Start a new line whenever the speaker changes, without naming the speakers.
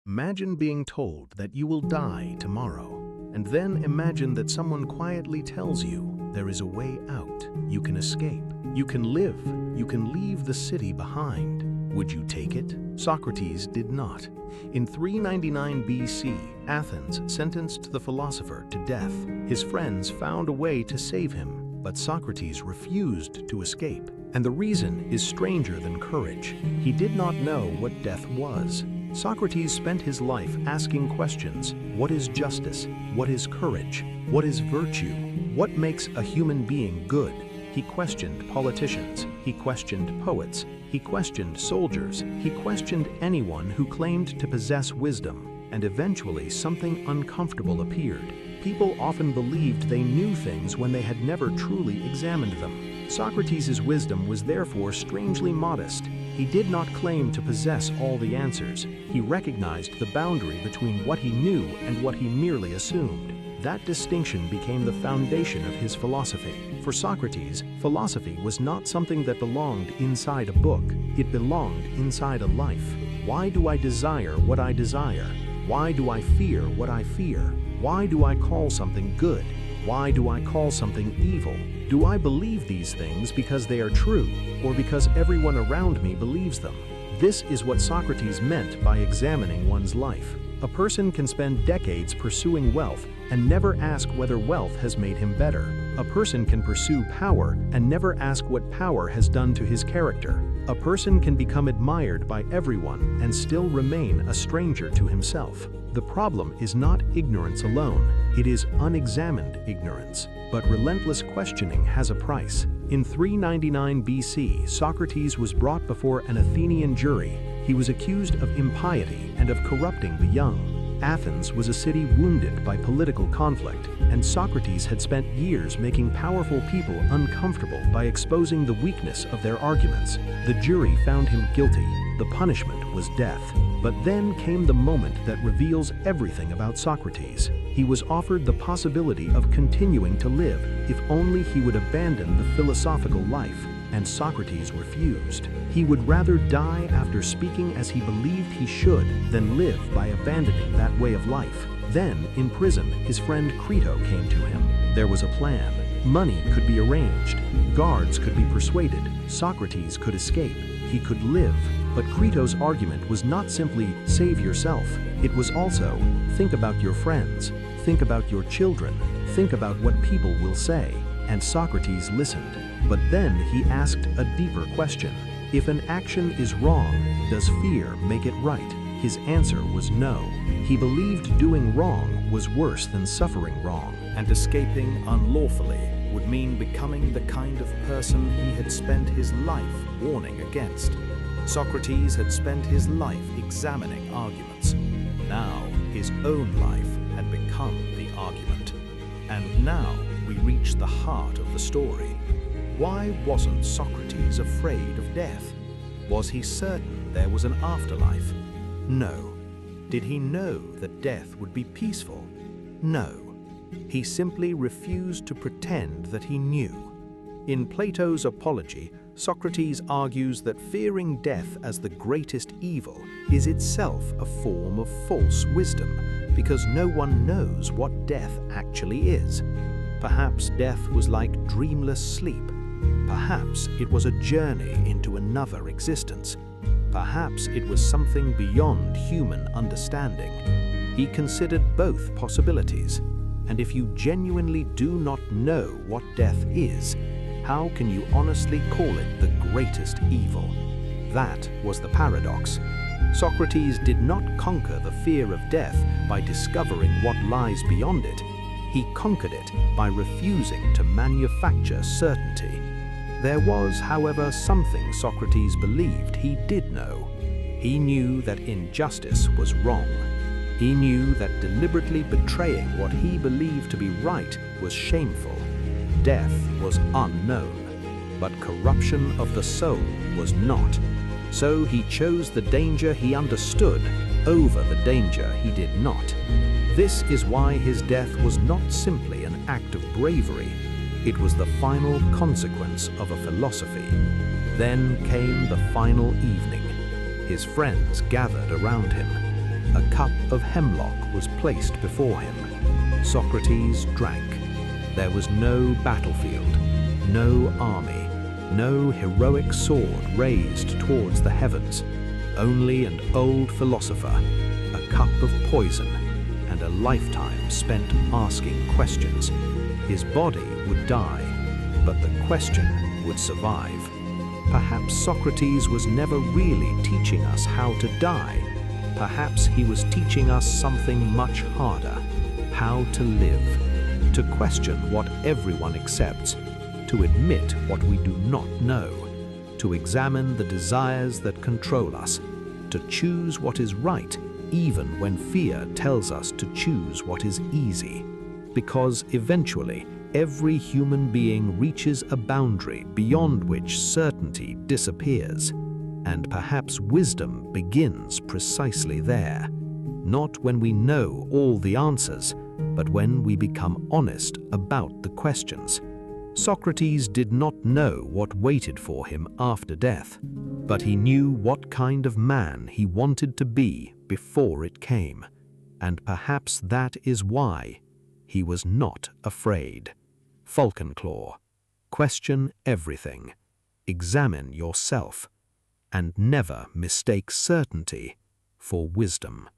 Imagine being told that you will die tomorrow, and then imagine that someone quietly tells you there is a way out. You can escape. You can live. You can leave the city behind. Would you take it? Socrates did not. In 399 BC, Athens sentenced the philosopher to death. His friends found a way to save him, but Socrates refused to escape. And the reason is stranger than courage. He did not know what death was. Socrates spent his life asking questions. What is justice? What is courage? What is virtue? What makes a human being good? He questioned politicians. He questioned poets. He questioned soldiers. He questioned anyone who claimed to possess wisdom. And eventually something uncomfortable appeared. People often believed they knew things when they had never truly examined them. Socrates' wisdom was therefore strangely modest. He did not claim to possess all the answers. He recognized the boundary between what he knew and what he merely assumed. That distinction became the foundation of his philosophy. For Socrates, philosophy was not something that belonged inside a book. It belonged inside a life. Why do I desire what I desire? Why do I fear what I fear? Why do I call something good? Why do I call something evil? Do I believe these things because they are true, or because everyone around me believes them? This is what Socrates meant by examining one's life. A person can spend decades pursuing wealth and never ask whether wealth has made him better. A person can pursue power and never ask what power has done to his character. A person can become admired by everyone and still remain a stranger to himself. The problem is not ignorance alone, it is unexamined ignorance. But relentless questioning has a price. In 399 BC, Socrates was brought before an Athenian jury. He was accused of impiety and of corrupting the young. Athens was a city wounded by political conflict, and Socrates had spent years making powerful people uncomfortable by exposing the weakness of their arguments. The jury found him guilty. The punishment was death. But then came the moment that reveals everything about Socrates. He was offered the possibility of continuing to live if only he would abandon the philosophical life, and Socrates refused. He would rather die after speaking as he believed he should than live by abandoning that way of life. Then, in prison, his friend Crito came to him. There was a plan. Money could be arranged. Guards could be persuaded. Socrates could escape. He could live. But Crito's argument was not simply save yourself. It was also think about your friends, think about your children, think about what people will say. And Socrates listened. But then he asked a deeper question. If an action is wrong, does fear make it right? His answer was no. He believed doing wrong was worse than suffering wrong.
And escaping unlawfully would mean becoming the kind of person he had spent his life warning against. Socrates had spent his life examining arguments. Now his own life had become the argument. And now we reach the heart of the story. Why wasn't Socrates afraid of death? Was he certain there was an afterlife? No. Did he know that death would be peaceful? No. He simply refused to pretend that he knew. In Plato's Apology, Socrates argues that fearing death as the greatest evil is itself a form of false wisdom, because no one knows what death actually is. Perhaps death was like dreamless sleep. Perhaps it was a journey into another existence. Perhaps it was something beyond human understanding. He considered both possibilities. And if you genuinely do not know what death is, how can you honestly call it the greatest evil? That was the paradox. Socrates did not conquer the fear of death by discovering what lies beyond it. He conquered it by refusing to manufacture certainty. There was, however, something Socrates believed he did know. He knew that injustice was wrong. He knew that deliberately betraying what he believed to be right was shameful. Death was unknown, but corruption of the soul was not. So he chose the danger he understood over the danger he did not. This is why his death was not simply an act of bravery. It was the final consequence of a philosophy. Then came the final evening. His friends gathered around him. A cup of hemlock was placed before him. Socrates drank. There was no battlefield, no army, no heroic sword raised towards the heavens, only an old philosopher, a cup of poison, and a lifetime spent asking questions. His body would die, but the question would survive. Perhaps Socrates was never really teaching us how to die. Perhaps he was teaching us something much harder, how to live, to question what everyone accepts, to admit what we do not know, to examine the desires that control us, to choose what is right even when fear tells us to choose what is easy. Because eventually, every human being reaches a boundary beyond which certainty disappears, and perhaps wisdom begins precisely there. Not when we know all the answers, but when we become honest about the questions. Socrates did not know what waited for him after death, but he knew what kind of man he wanted to be before it came, and perhaps that is why he was not afraid. FalconClaw. Question everything. Examine yourself, and never mistake certainty for wisdom.